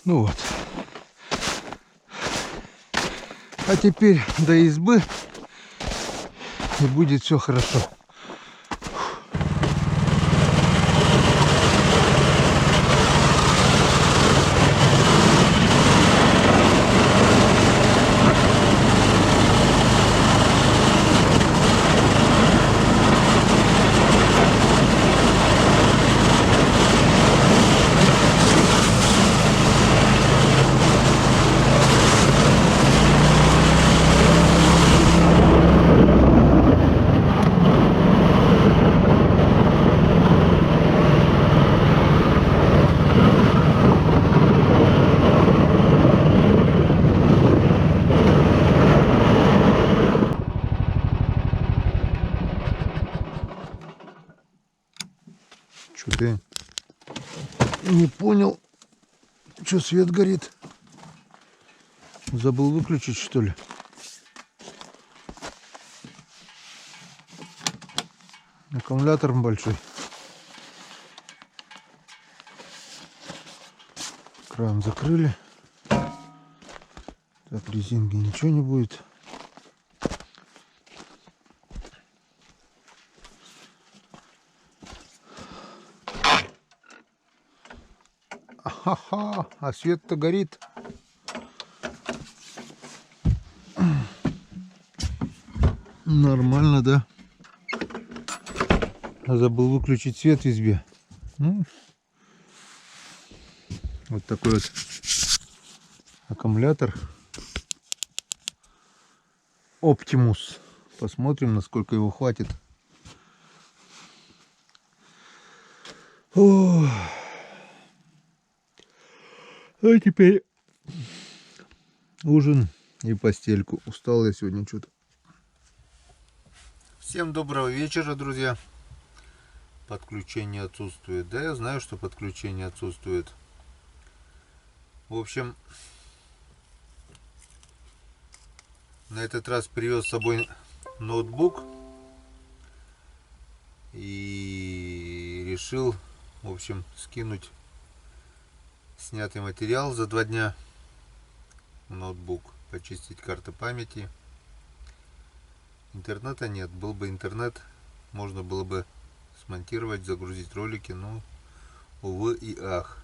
Ну вот. А теперь до избы, и будет все хорошо. Что-то я не понял, что свет горит. Забыл выключить, что ли? Аккумулятор большой. Кран закрыли. Так, резинки ничего не будет. Ха-ха, а свет-то горит. Нормально, да? Забыл выключить свет в избе. Ну, вот такой вот аккумулятор Optimus. Посмотрим, насколько его хватит. Ох. А теперь ужин и постельку. Устал я сегодня что-то. Всем доброго вечера, друзья. Подключение отсутствует. Да, я знаю, что подключение отсутствует. В общем, на этот раз привез с собой ноутбук и решил, в общем, скинуть снятый материал за 2 дня в ноутбук, почистить карты памяти. Интернета нет. Был бы интернет, можно было бы смонтировать, загрузить ролики, но увы и ах.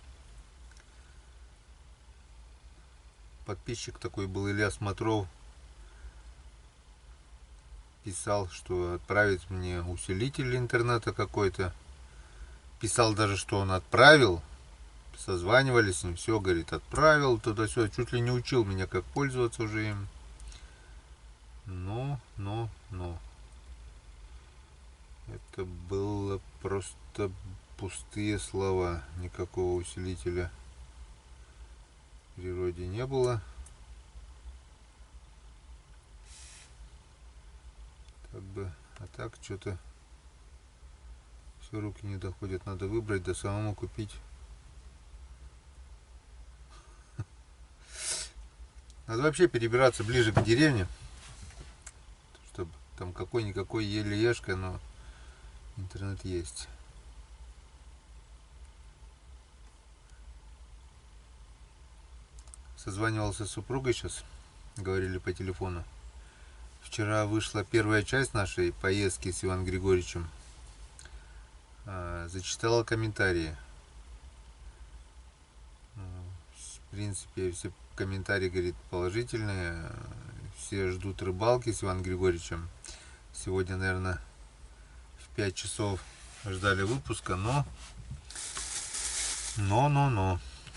Подписчик такой был, Илья Смотров, писал, что отправить мне усилитель интернета какой-то. Писал даже, что он отправил. Созванивались с ним, все, говорит, отправил туда-сюда. Чуть ли не учил меня, как пользоваться уже им. Но. Это было просто пустые слова. Никакого усилителя в природе не было. Как бы, а так что-то все руки не доходят. Надо выбрать, да самому купить. Надо вообще перебираться ближе к деревне, чтобы там какой-никакой еле-ешка, но интернет есть. Созванивался с супругой сейчас, говорили по телефону. Вчера вышла первая часть нашей поездки с Иваном Григорьевичем. Зачитала комментарии. В принципе, все комментарии, говорит, положительные. Все ждут рыбалки с Иваном Григорьевичем. Сегодня, наверное, в 5 часов ждали выпуска, но.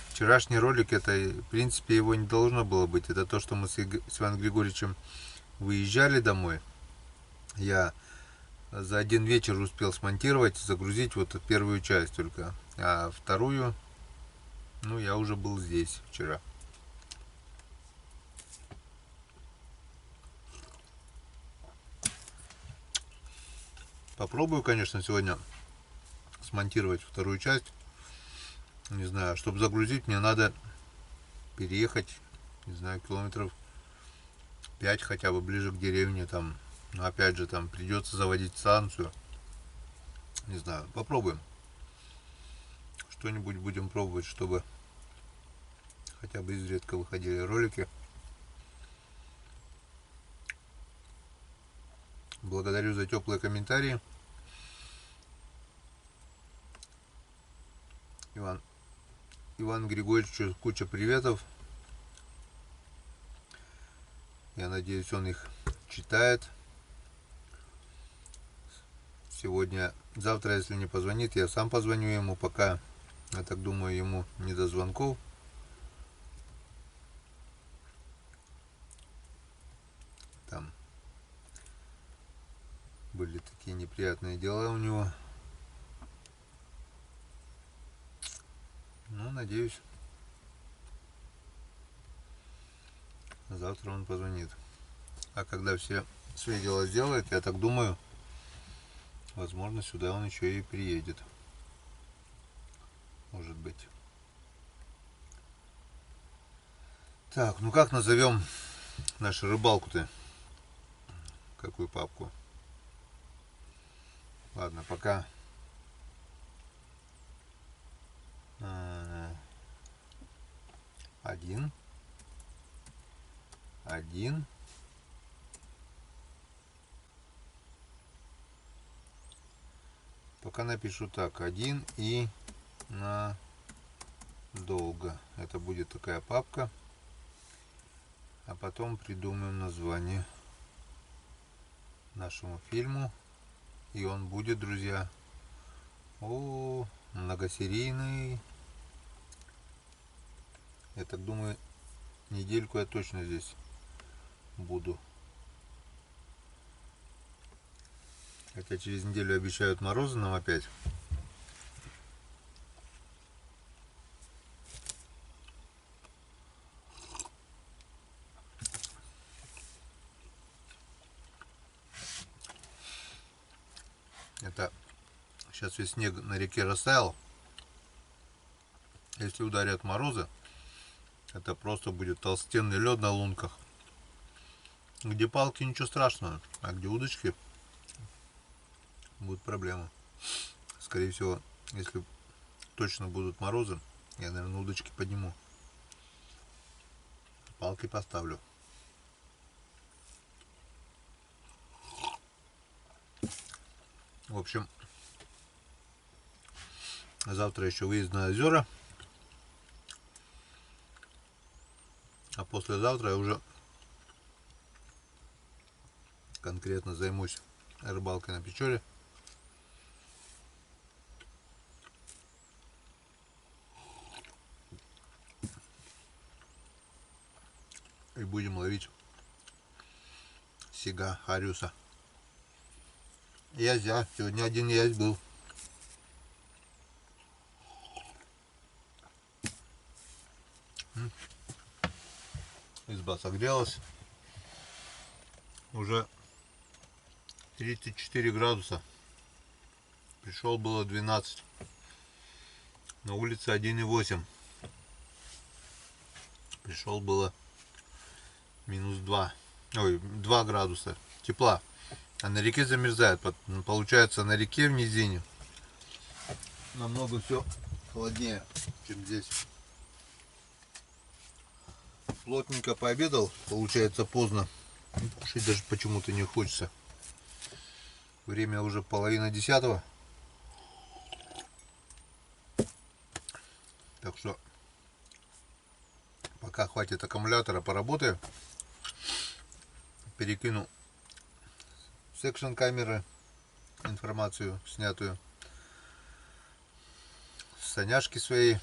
Вчерашний ролик, это, в принципе, его не должно было быть. Это то, что мы с Иваном Григорьевичем выезжали домой. Я за один вечер успел смонтировать, загрузить вот первую часть только. А вторую, ну, я уже был здесь вчера. Попробую, конечно, сегодня смонтировать вторую часть. Не знаю, чтобы загрузить, мне надо переехать, не знаю, километров 5 хотя бы ближе к деревне там. Но опять же, там придется заводить станцию. Не знаю, попробуем. Что-нибудь будем пробовать, чтобы хотя бы изредка выходили ролики. Благодарю за теплые комментарии. Иван Григорьевичу куча приветов. Я надеюсь, он их читает. Сегодня, завтра, если не позвонит, я сам позвоню ему. Пока, я так думаю, ему не до звонков. Там были такие неприятные дела у него. Ну, надеюсь, завтра он позвонит. А когда все свои дела сделает, я так думаю, возможно, сюда он еще и приедет. Может быть. Так, ну как назовем нашу рыбалку-то? Какую папку? Ладно, пока. Один. Пока напишу так. Один и надолго. Это будет такая папка. А потом придумаем название нашему фильму. И он будет, друзья, многосерийный. Я так думаю, недельку я точно здесь буду. Хотя через неделю обещают морозы нам опять. Это сейчас весь снег на реке растаял. Если ударят морозы, это просто будет толстенный лед на лунках. Где палки, ничего страшного, а где удочки, будут проблемы. Скорее всего, если точно будут морозы, я, наверное, удочки подниму. Палки поставлю. В общем, завтра еще выезд на озера. А послезавтра я уже конкретно займусь рыбалкой на Печоре. И будем ловить сига, хариуса. Язя. Сегодня один язь был. Изба согрелась. Уже 34 градуса. Пришел было 12. На улице 1,8. Пришел было минус 2. Ой, 2 градуса тепла. А на реке замерзает. Получается, на реке в низине намного все холоднее, чем здесь. Плотненько пообедал, получается поздно. Кушать даже почему-то не хочется. Время уже 9:30. Так что пока хватит аккумулятора, поработаю. Перекину с экшн камеры информацию снятую. С Соняшки своей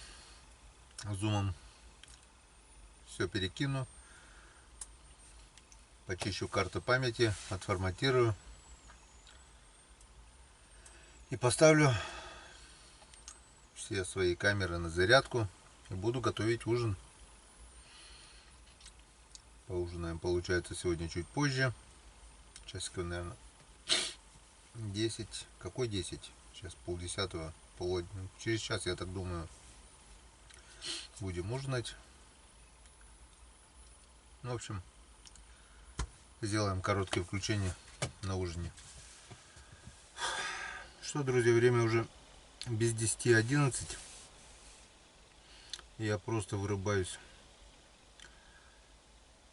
зумом. Все перекину. Почищу карту памяти, отформатирую. И поставлю все свои камеры на зарядку. И буду готовить ужин. Поужинаем, получается, сегодня чуть позже. Часиков, наверное, 10. Какой 10? Сейчас 9:30. Через час, я так думаю, будем ужинать. В общем, сделаем короткое включение на ужине. Что, друзья, время уже без 10:11. Я просто вырубаюсь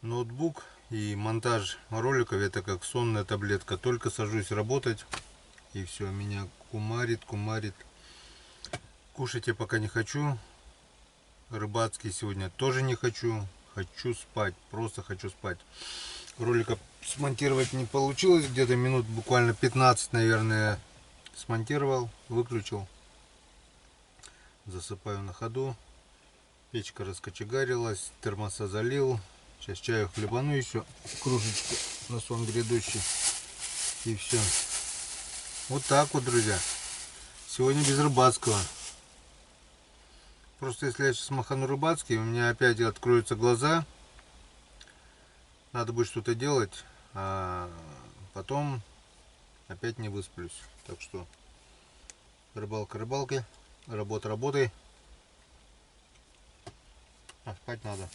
ноутбук и монтаж роликов это как сонная таблетка. Только сажусь работать и все, меня кумарит. Кушать я пока не хочу. Рыбацкий сегодня тоже не хочу. Хочу спать, просто хочу спать. Ролика смонтировать не получилось, где-то минут буквально 15, наверное, смонтировал, выключил. Засыпаю на ходу. Печка раскочегарилась, термоса залил. Сейчас чаю хлебану еще, кружечку на сон грядущий. И все. Вот так вот, друзья. Сегодня без рыбацкого. Просто если я сейчас махану рыбацкий, у меня опять откроются глаза. Надо будет что-то делать, а потом опять не высплюсь. Так что рыбалка рыбалкой, работа работой. А спать надо.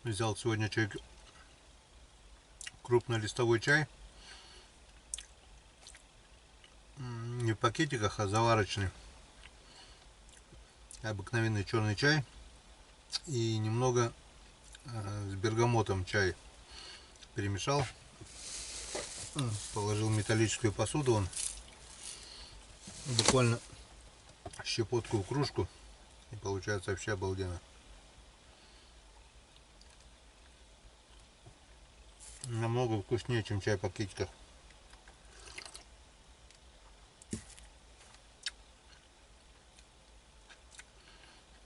Взял сегодня чай, крупнолистовой чай. Не в пакетиках, а заварочный. Обыкновенный черный чай. И немного с бергамотом чай перемешал. Положил в металлическую посуду. Он буквально щепотку в кружку. И получается вообще обалденно. Намного вкуснее, чем чай в пакетиках.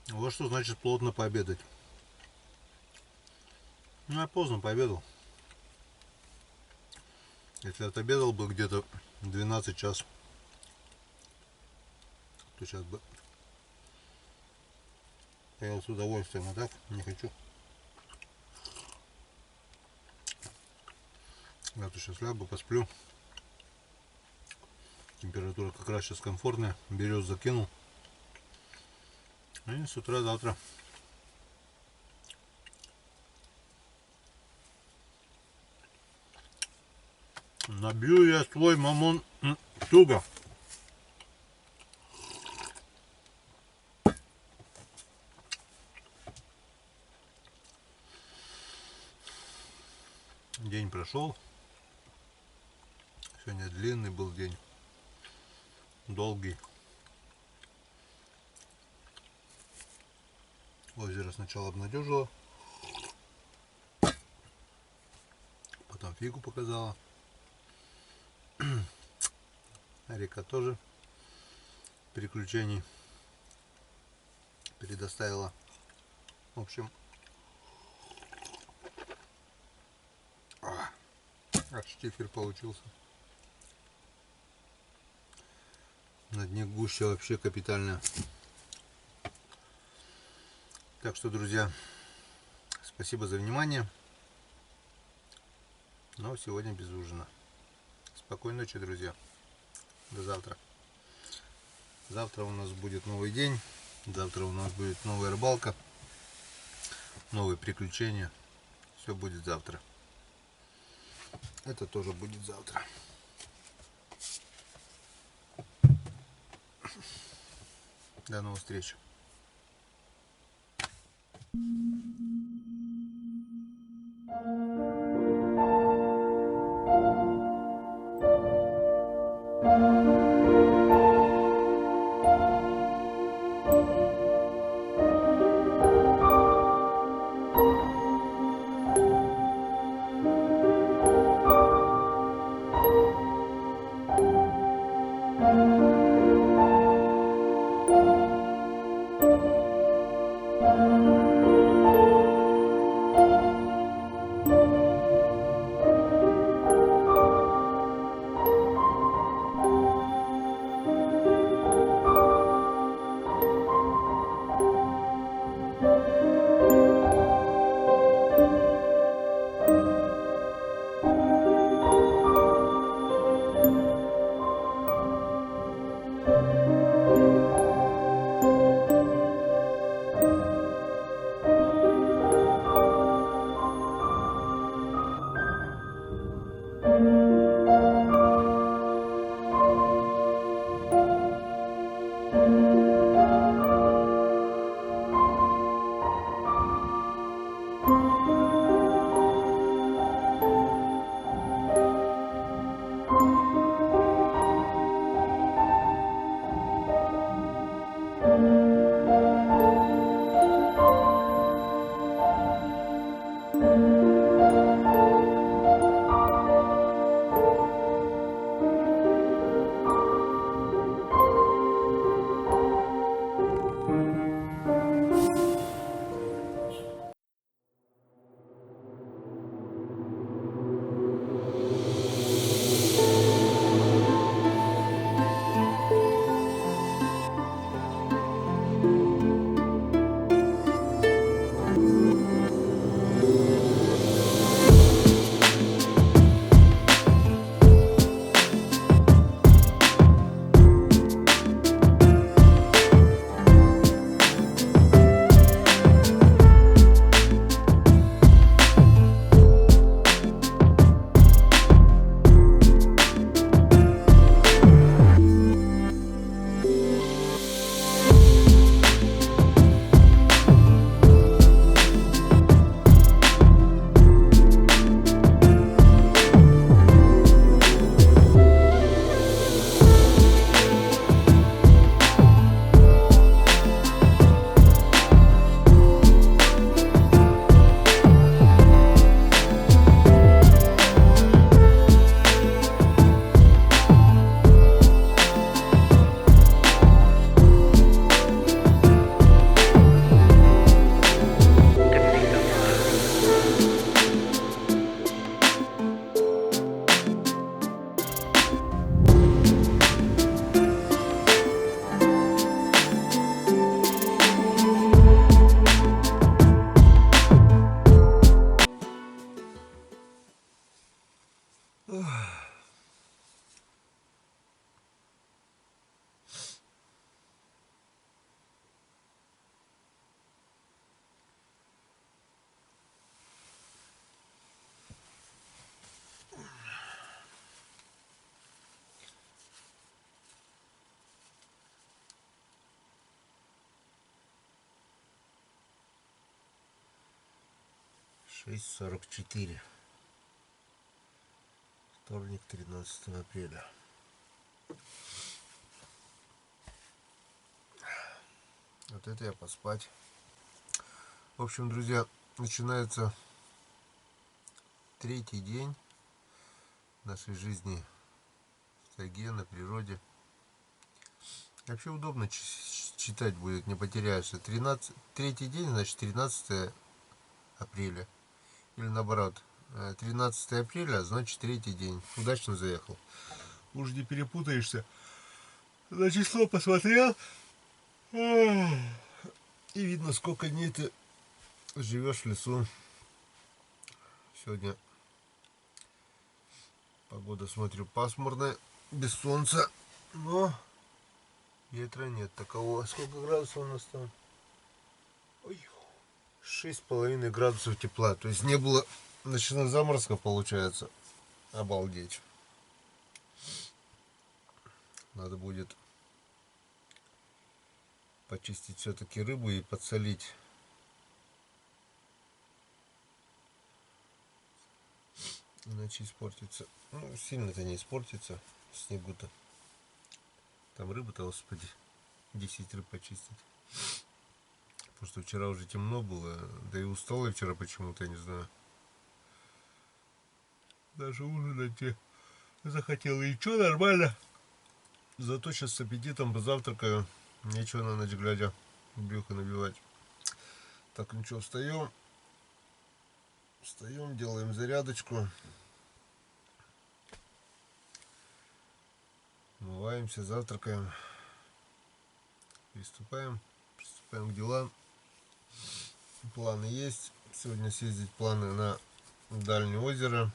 Вот что значит плотно пообедать. Ну, я поздно пообедал. Если отобедал бы где-то 12 часов, то сейчас бы поел с удовольствием, а так не хочу. Я то сейчас лягу, посплю. Температура как раз сейчас комфортная. Берез закинул. И с утра завтра набью я свой мамон туго. День прошел. Сегодня длинный был день. Долгий. Озеро сначала обнадежило. Потом фигу показала. А река тоже приключений предоставила. В общем, аж штифер получился. На дне гуща вообще капитально. Так что, друзья, спасибо за внимание. Но сегодня без ужина. Спокойной ночи, друзья. До завтра. Завтра у нас будет новый день. Завтра у нас будет новая рыбалка. Новые приключения. Все будет завтра. Это тоже будет завтра. До новых встреч. 6:44. Вторник, 13 апреля. Вот это я поспать. В общем, друзья, начинается третий день нашей жизни в тайге, на природе. Вообще удобно читать будет, не потеряешься. Третий день, значит 13 апреля. Или наоборот, 13 апреля, значит третий день. Удачно заехал. Уж не перепутаешься. На число посмотрел. И видно, сколько дней ты живешь в лесу. Сегодня погода, смотрю, пасмурная, без солнца. Но ветра нет такового. Сколько градусов у нас там? Ой, 6,5 градусов тепла. То есть не было ночного заморозка, получается. Обалдеть. Надо будет почистить все-таки рыбу и подсолить. Иначе испортится. Ну, сильно-то не испортится. Снегу-то. Там рыба-то, господи, 10 рыб почистить. Потому что вчера уже темно было. Да и устал я вчера почему-то, я не знаю. Даже ужинать не захотел. И что, нормально. Зато сейчас с аппетитом позавтракаю. Нечего на ночь глядя брюхо набивать. Так, ну что, встаем. Встаем, делаем зарядочку. Умываемся, завтракаем. Приступаем к делам. Планы есть. Сегодня съездить планы на дальнее озеро.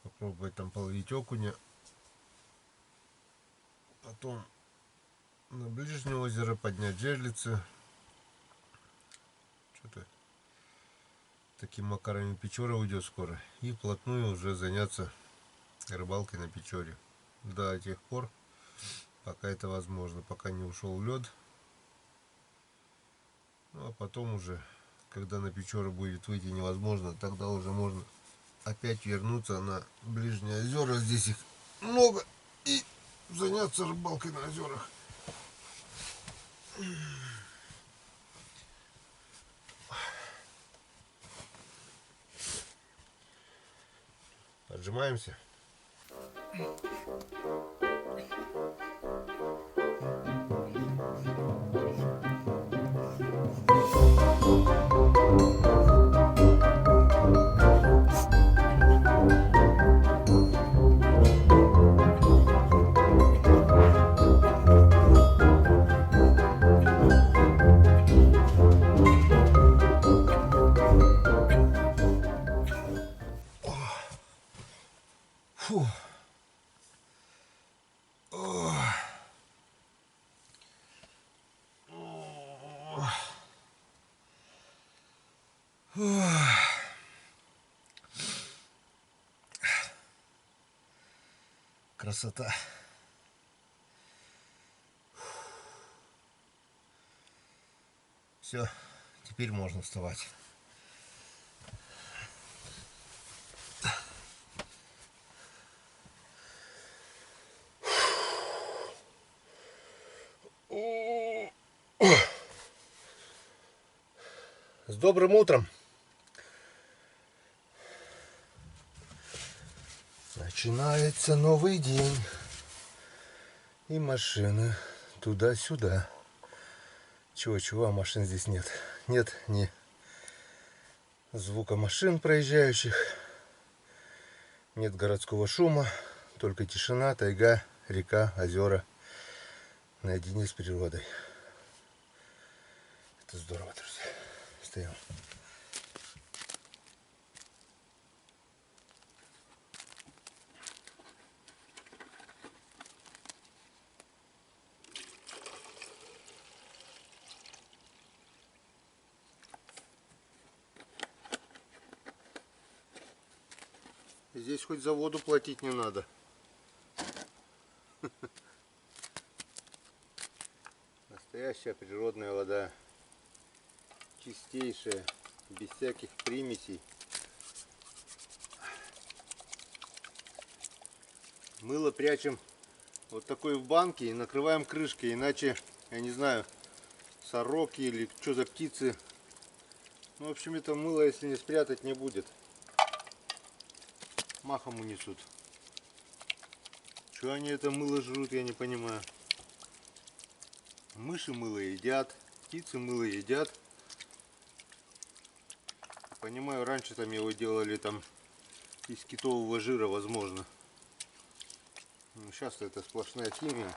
Попробовать там половить окуня. Потом на ближнее озеро поднять жерлицы. Что-то таким макарами Печора уйдет скоро. И вплотную уже заняться рыбалкой на Печоре. До тех пор, пока это возможно. Пока не ушел лед. Ну а потом уже, когда на Печору будет выйти невозможно, тогда уже можно опять вернуться на ближние озера. Здесь их много. И заняться рыбалкой на озерах. Отжимаемся. Фу. Красота. Все, теперь можно вставать. С добрым утром. Начинается новый день. И машины туда-сюда. Чего, а машин здесь нет. Нет ни звука машин проезжающих. Нет городского шума. Только тишина, тайга, река, озера. Наедине с природой. Это здорово, друзья. Стоим. Здесь хоть за воду платить не надо. Настоящая природная вода. Чистейшая. без всяких примесей. Мыло прячем вот такой в банке и накрываем крышкой, иначе, я не знаю, сороки или что за птицы. Ну, в общем, это мыло, если не спрятать, не будет. Махом унесут. Что они это мыло жрут, я не понимаю. Мыши мыло едят, птицы мыло едят. Понимаю, раньше там его делали там из китового жира, возможно. Ну, сейчас это сплошная химия.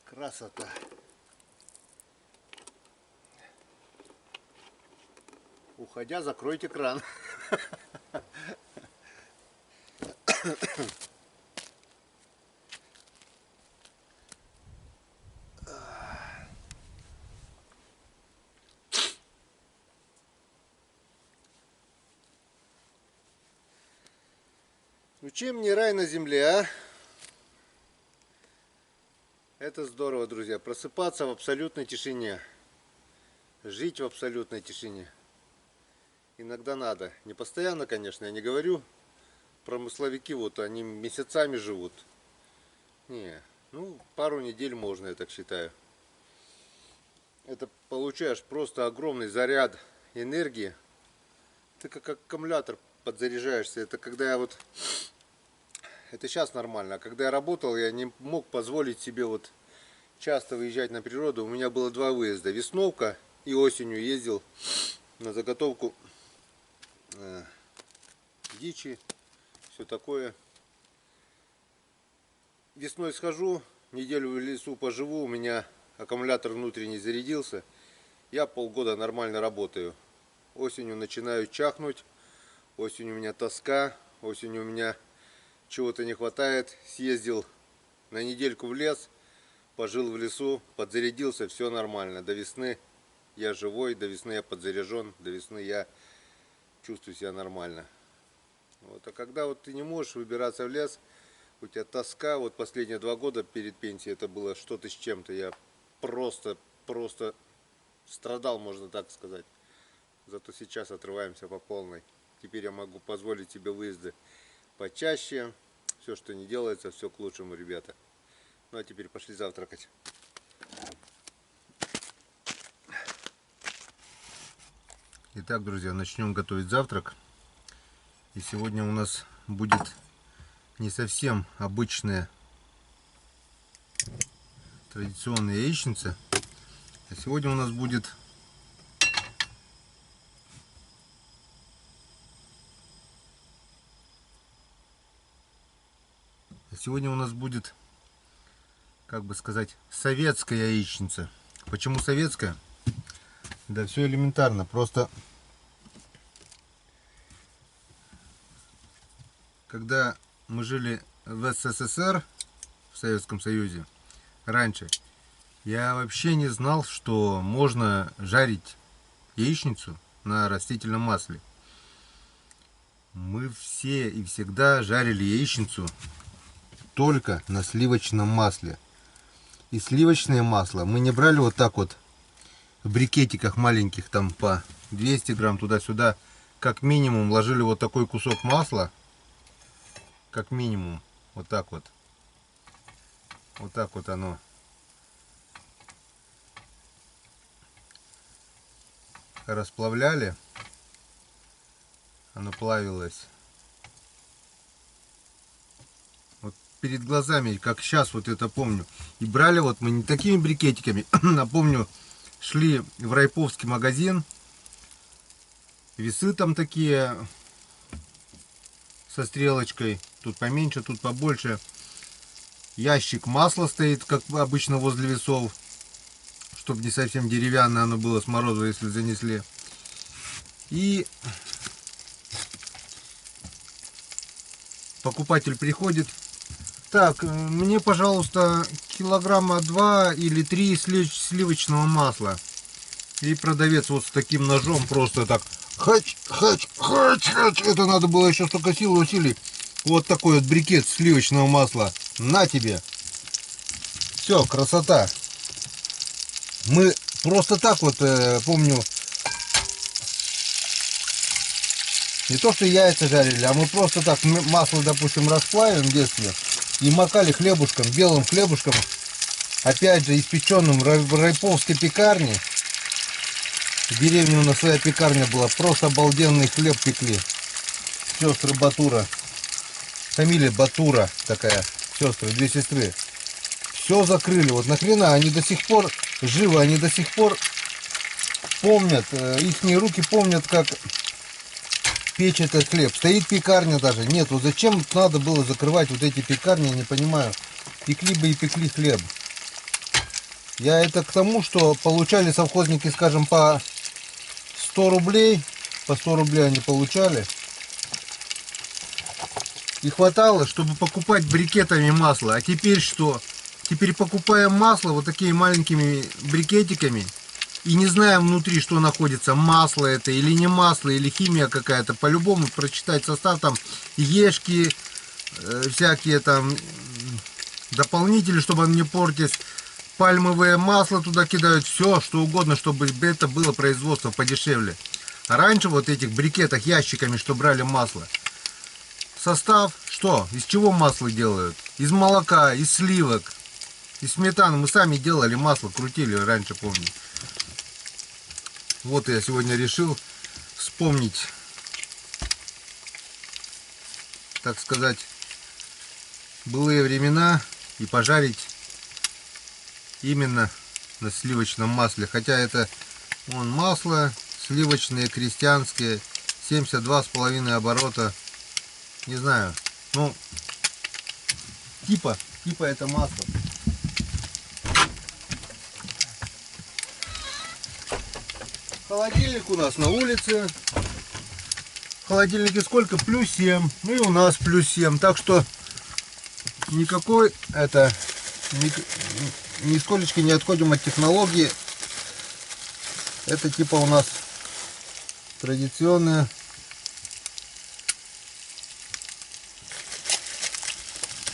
Красота. Уходя, закройте кран. Ну чем не рай на земле, а? Это здорово, друзья. Просыпаться в абсолютной тишине. Жить в абсолютной тишине. Иногда надо. Не постоянно, конечно, я не говорю. Промысловики вот, они месяцами живут. Не, ну пару недель можно, я так считаю. Это получаешь просто огромный заряд энергии. Ты как аккумулятор подзаряжаешься. Это когда я вот... Это сейчас нормально. А когда я работал, я не мог позволить себе вот часто выезжать на природу. У меня было 2 выезда. Весновка и осенью ездил на заготовку дичи. Все такое. Весной схожу, неделю в лесу поживу. У меня аккумулятор внутренний зарядился. Я полгода нормально работаю. Осенью начинаю чахнуть. Осенью у меня тоска. Осенью у меня чего-то не хватает. Съездил на недельку в лес. Пожил в лесу, подзарядился, все нормально. До весны я живой, до весны я подзаряжен, до весны я чувствую себя нормально. Вот. А когда вот ты не можешь выбираться в лес, у тебя тоска, вот последние 2 года перед пенсией это было что-то с чем-то. Я просто страдал, можно так сказать. Зато сейчас отрываемся по полной. Теперь я могу позволить себе выезды почаще. Все, что не делается, все к лучшему, ребята. Ну а теперь пошли завтракать. Итак, друзья, начнем готовить завтрак. И сегодня у нас будет не совсем обычная традиционная яичница. А сегодня у нас будет как бы сказать, советская яичница. Почему советская? Да все элементарно. Просто когда мы жили в СССР, в Советском Союзе, раньше, я вообще не знал, что можно жарить яичницу на растительном масле. Мы все и всегда жарили яичницу только на сливочном масле. И сливочное масло мы не брали вот так вот в брикетиках маленьких, там по 200 грамм туда-сюда. Как минимум ложили вот такой кусок масла. Как минимум. Вот так вот. Вот так вот оно. Расплавляли. оно плавилось. Вот перед глазами, как сейчас вот это помню. И брали вот мы не такими брикетиками, напомню, шли в Райповский магазин. Весы там такие со стрелочкой. Тут поменьше, тут побольше. Ящик масла стоит, как обычно, возле весов. Чтобы не совсем деревянное оно было с мороза, если занесли. И покупатель приходит. Так, мне, пожалуйста, килограмма 2 или 3 сливочного масла. И продавец вот с таким ножом просто так хач. Это надо было еще столько сил и усилий. Вот такой вот брикет сливочного масла. На тебе. Все, красота. Мы просто так вот, помню, не то что яйца жарили, а мы просто так масло, допустим, расплавим в детстве и макали хлебушком, белым хлебушком, опять же испеченным в Райповской пекарне. В деревне у нас своя пекарня была, просто обалденный хлеб пекли. Сестры Батура. Фамилия Батура такая, сестры, 2 сестры. Все закрыли. Вот нахрена они до сих пор живы, они до сих пор помнят, ихние руки помнят, как печь этот хлеб. Стоит пекарня даже. Нет, вот зачем надо было закрывать вот эти пекарни, я не понимаю. Пекли бы и пекли хлеб. Я это к тому, что получали совхозники, скажем, по 100 рублей. По 100 рублей они получали. И хватало, чтобы покупать брикетами масло. А теперь что? Теперь покупаем масло вот такими маленькими брикетиками. И не знаем внутри, что находится. Масло это или не масло, или химия какая-то. По-любому прочитать состав. Там ешки, всякие там дополнители, чтобы он не портить. Пальмовое масло туда кидают. Все, что угодно, чтобы это было производство подешевле. А раньше вот этих брикетах, ящиками, что брали масло. Состав, что? Из чего масло делают? Из молока, из сливок, из сметаны. Мы сами делали масло, крутили раньше, помню. Вот я сегодня решил вспомнить, так сказать, былые времена и пожарить именно на сливочном масле. Хотя это вон масло сливочное, крестьянские, 72,5 оборота. Не знаю, ну, типа это масло. Холодильник у нас на улице. В холодильнике сколько? +7. Ну и у нас +7. Так что никакой это нисколечко не отходим от технологии. Это типа у нас традиционная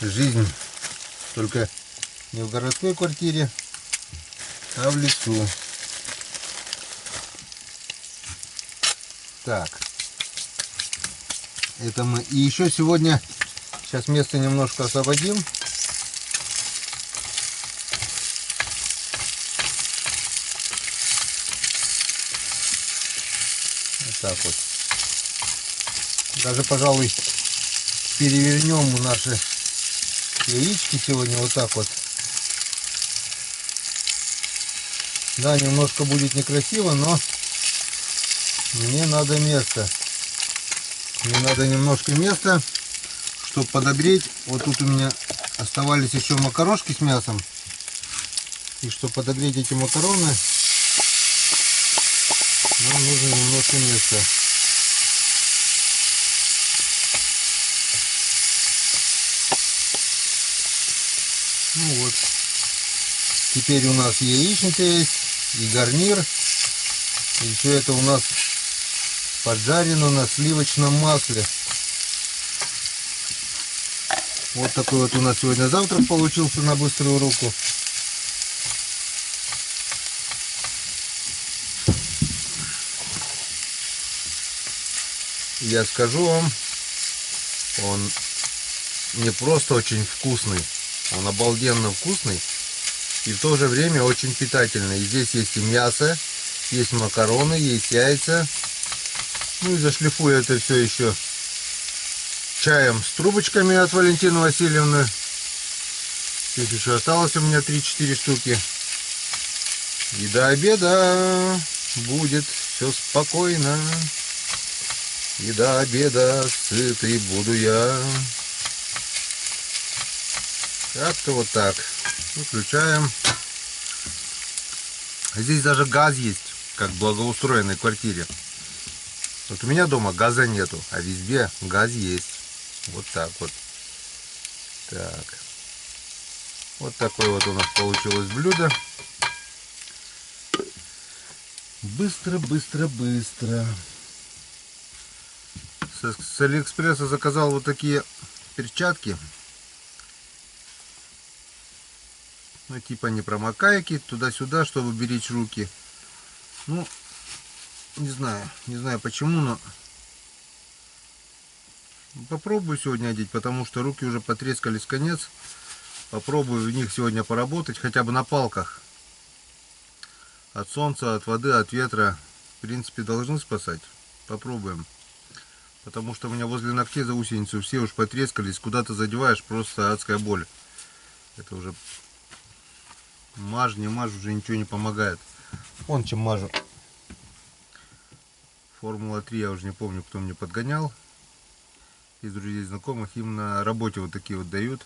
жизнь, только не в городской квартире, а в лесу. Так, это мы. И еще сегодня, сейчас место немножко освободим. Вот так вот. Даже, пожалуй, перевернем наши яички сегодня вот так вот. Да, немножко будет некрасиво, но мне надо место. Мне надо немножко места, чтобы подогреть. Вот тут у меня оставались еще макарошки с мясом. И чтобы подогреть эти макароны, нам нужно немножко места. Ну вот. Теперь у нас яичница есть, и гарнир. И все это у нас поджарено на сливочном масле. Вот такой вот у нас сегодня завтрак получился на быструю руку. Я скажу вам, он не просто очень вкусный, он обалденно вкусный и в то же время очень питательный. И здесь есть и мясо, есть макароны, есть яйца. Ну и зашлифую это все еще чаем с трубочками от Валентины Васильевны. Здесь еще осталось у меня 3-4 штуки. И до обеда будет все спокойно. И до обеда сытый буду я. Как-то вот так. Выключаем. Здесь даже газ есть, как в благоустроенной квартире. Вот у меня дома газа нету, а везде газ есть. Вот так вот. Так. Вот такое вот у нас получилось блюдо. Быстро, быстро, быстро. С Алиэкспресса заказал вот такие перчатки. Ну, типа непромокайки, туда-сюда, чтобы беречь руки. Ну, не знаю почему, но попробую сегодня одеть, потому что руки уже потрескались конец. Попробую в них сегодня поработать, хотя бы на палках. От солнца, от воды, от ветра, в принципе, должны спасать. Попробуем. Потому что у меня возле ногтей заусеницы все уж потрескались. Куда ты задеваешь, просто адская боль. Это уже мажь, не мажь, уже ничего не помогает. Вон чем мажу. Формула-3, я уже не помню, кто мне подгонял. Из друзей, знакомых, им на работе вот такие вот дают.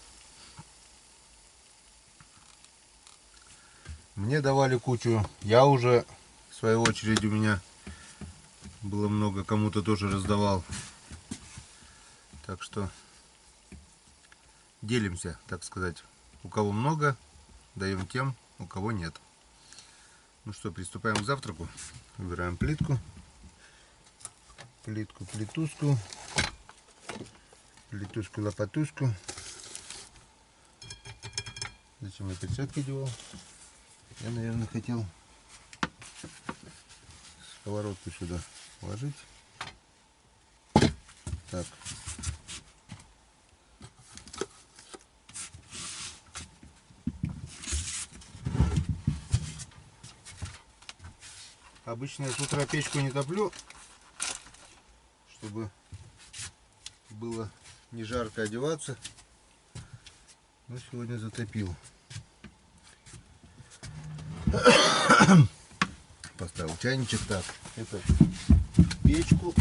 Мне давали кучу. Я уже, в свою очередь, у меня было много, кому-то тоже раздавал. Так что делимся, так сказать. У кого много, даем тем, у кого нет. Ну что, приступаем к завтраку. Выбираем плитку. Плитку, плитушку. Плитушку, лопатушку. Зачем я перчатки делал? Я, наверное, хотел сковородку сюда положить. Так. Обычно я с утра печку не топлю, чтобы было не жарко одеваться. Но сегодня затопил. Поставил чайничек. Так, это печку.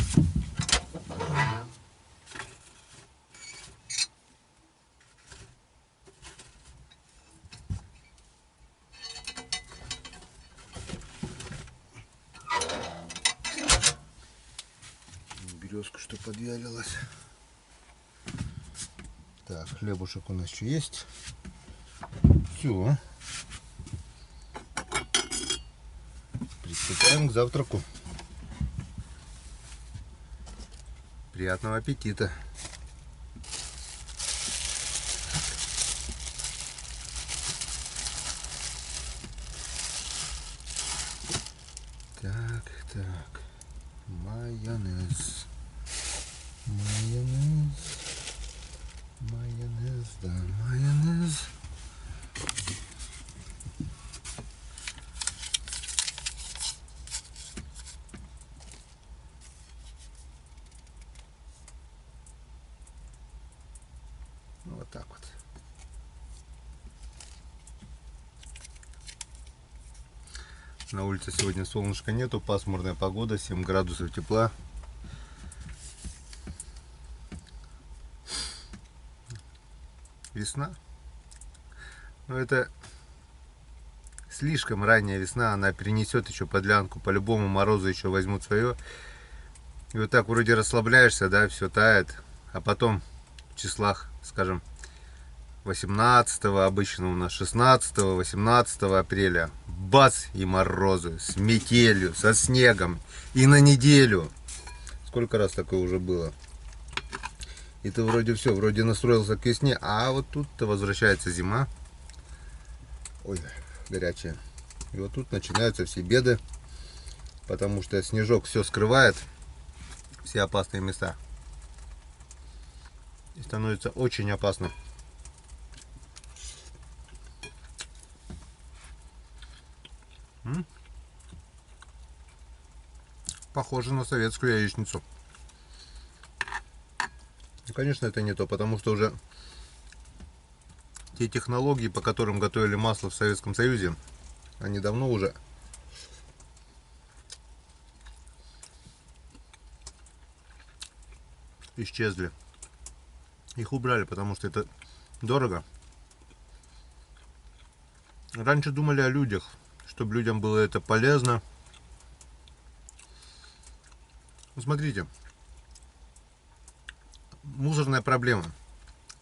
Березка что подвялилась. Так, хлебушек у нас еще есть. Все. Приступаем к завтраку. Приятного аппетита. Так, так. Майонез. Майонез. Майонез, да, майонез. Ну, вот так вот. На улице сегодня солнышка нету, пасмурная погода, 7 градусов тепла. Весна. Но это слишком ранняя весна, она перенесет еще подлянку. По-любому морозы еще возьмут свое. И вот так вроде расслабляешься, да, все тает. А потом в числах, скажем, 18 обычно у нас, 16-18 апреля, бац, и морозы с метелью, со снегом. И на неделю. Сколько раз такое уже было. И ты вроде все, вроде настроился к весне, а вот тут-то возвращается зима. Ой, горячая. И вот тут начинаются все беды, потому что снежок все скрывает, все опасные места. И становится очень опасно. Похоже на советскую яичницу. конечно, это не то, потому что уже те технологии, по которым готовили масло в Советском Союзе, они давно уже исчезли. Их убрали, потому что это дорого. Раньше думали о людях, чтобы людям было это полезно. Смотрите, мусорная проблема.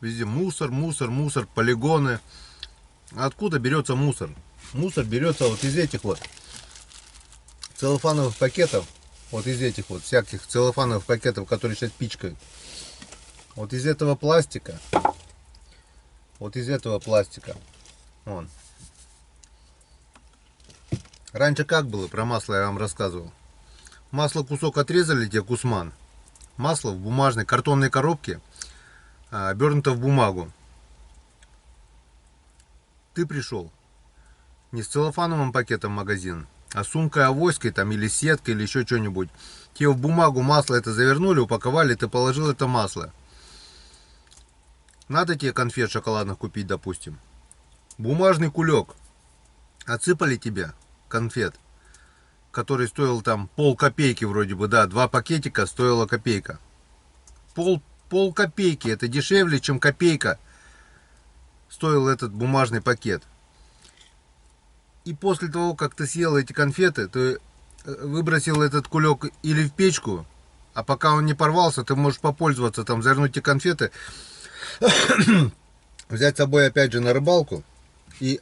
Везде мусор, мусор, мусор, полигоны. Откуда берется мусор? Мусор берется вот из этих вот целлофановых пакетов. Вот из этих вот всяких целлофановых пакетов, которые сейчас пичкают. Вот из этого пластика. Вот из этого пластика. Вон. Раньше как было, про масло я вам рассказывал. Масло кусок отрезали, тебе кусман. Масло в бумажной картонной коробке, обернуто в бумагу. Ты пришел не с целлофановым пакетом в магазин, а с сумкой-авоськой там, или сеткой, или еще что-нибудь. Тебе в бумагу масло это завернули, упаковали, ты положил это масло. Надо тебе конфет шоколадных купить, допустим. Бумажный кулек. Отсыпали тебе конфет, который стоил там полкопейки вроде бы, да, 2 пакетика стоила копейка. Пол копейки, это дешевле, чем копейка стоил этот бумажный пакет. И после того, как ты съел эти конфеты, ты выбросил этот кулек или в печку, а пока он не порвался, ты можешь попользоваться, там, завернуть эти конфеты, взять с собой опять же на рыбалку и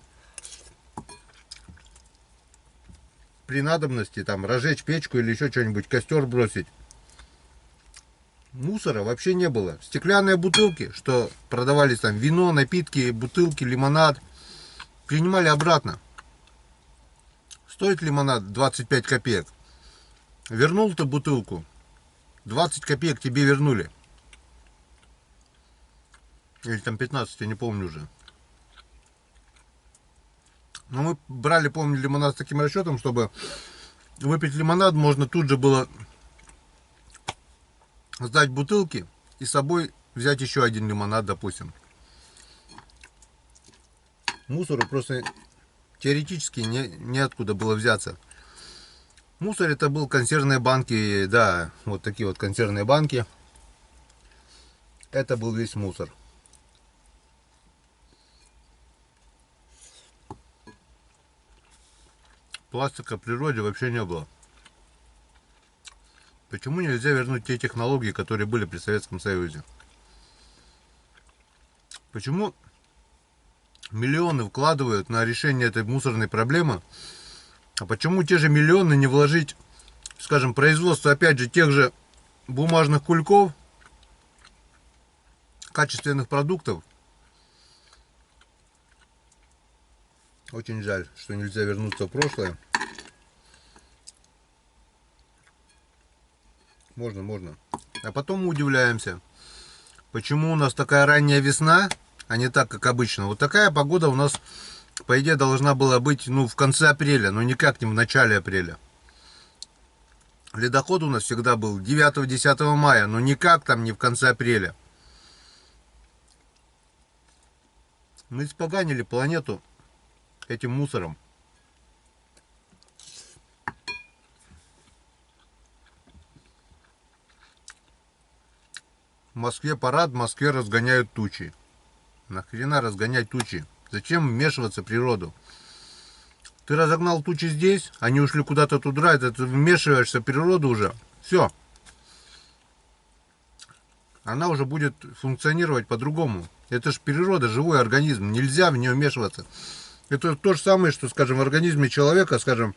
при надобности там разжечь печку или еще что-нибудь, костер бросить. Мусора вообще не было. Стеклянные бутылки, что продавались там, вино, напитки, бутылки, лимонад, принимали обратно. Стоит лимонад 25 копеек. Вернул ты бутылку, 20 копеек тебе вернули. Или там 15, я не помню уже. Но мы брали, помню, лимонад с таким расчетом, чтобы выпить лимонад можно тут же было сдать бутылки и с собой взять еще один лимонад, допустим. Мусору просто теоретически неоткуда было взяться. Мусор это был консервные банки, да, вот такие вот консервные банки. Это был весь мусор. Пластика в природе вообще не было. Почему нельзя вернуть те технологии, которые были при Советском Союзе? Почему миллионы вкладывают на решение этой мусорной проблемы, а почему те же миллионы не вложить, скажем, в производство, опять же, тех же бумажных кульков, качественных продуктов? Очень жаль, что нельзя вернуться в прошлое. Можно. А потом мы удивляемся, почему у нас такая ранняя весна, а не так, как обычно. Вот такая погода у нас, по идее, должна была быть, ну, в конце апреля, но никак не в начале апреля. Ледоход у нас всегда был 9-10 мая, но никак там не в конце апреля. Мы испоганили планету этим мусором. В Москве парад, в Москве разгоняют тучи. Нахрена разгонять тучи? Зачем вмешиваться в природу? Ты разогнал тучи здесь, они ушли куда-то туда, ты вмешиваешься в природу уже. Все. Она уже будет функционировать по-другому. Это же природа, живой организм. Нельзя в нее вмешиваться. Это то же самое, что, скажем, в организме человека, скажем,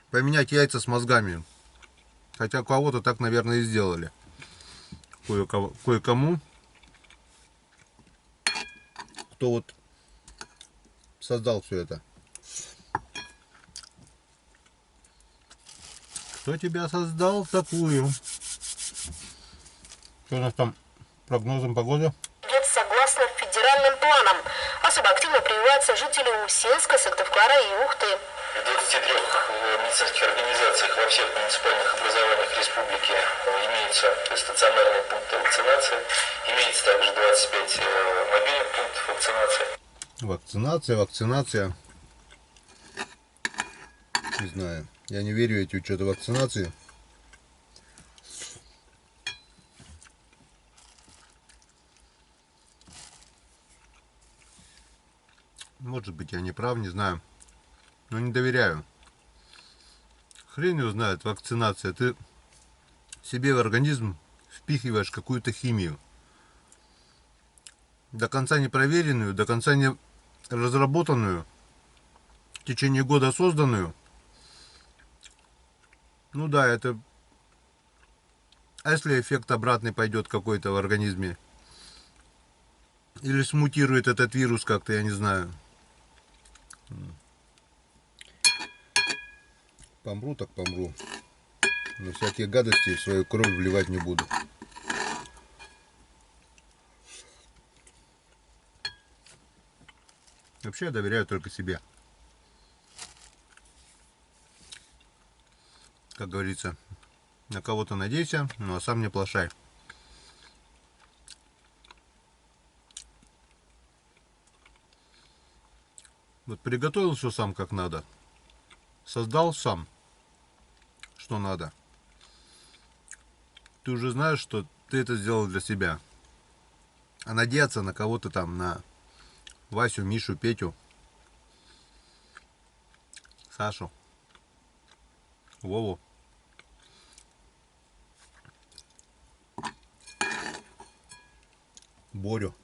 поменять яйца с мозгами. Хотя кого-то так, наверное, и сделали. Кое-кому. Кто вот создал все это. Кто тебя создал такую? Что у нас там прогнозом погоды? Идет согласно федеральным планом. Особо активно прививаются жители Усинска, Сыктывкара и Ухты. В 23 медицинских организациях во всех муниципальных образованиях республики имеются стационарные пункты вакцинации. Имеется также 25 мобильных пунктов вакцинации. Вакцинация. Не знаю. Я не верю в эти учеты вакцинации. Может быть, я не прав, не знаю. Но не доверяю. Хрен его знает, вакцинация. Ты себе в организм впихиваешь какую-то химию. До конца не проверенную, до конца не разработанную, в течение года созданную. Ну да, это... А если эффект обратный пойдет какой-то в организме? Или смутирует этот вирус как-то, я не знаю. Помру так помру. Но всякие гадости в свою кровь вливать не буду. Вообще я доверяю только себе. Как говорится, на кого-то надейся, ну а сам не плашай. Вот приготовил все сам как надо. Создал сам, что надо. Ты уже знаешь, что ты это сделал для себя. А надеяться на кого-то там, на Васю, Мишу, Петю, Сашу, Вову. Борю.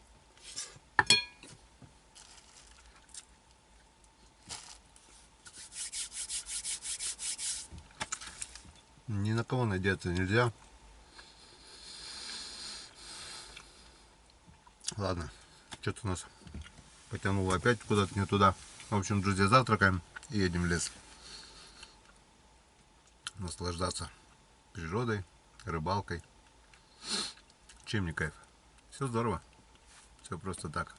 Ни на кого надеяться нельзя. Ладно, что-то нас потянуло опять куда-то не туда. В общем, друзья, завтракаем и едем в лес. Наслаждаться природой, рыбалкой. Чем не кайф? Все здорово. Все просто так.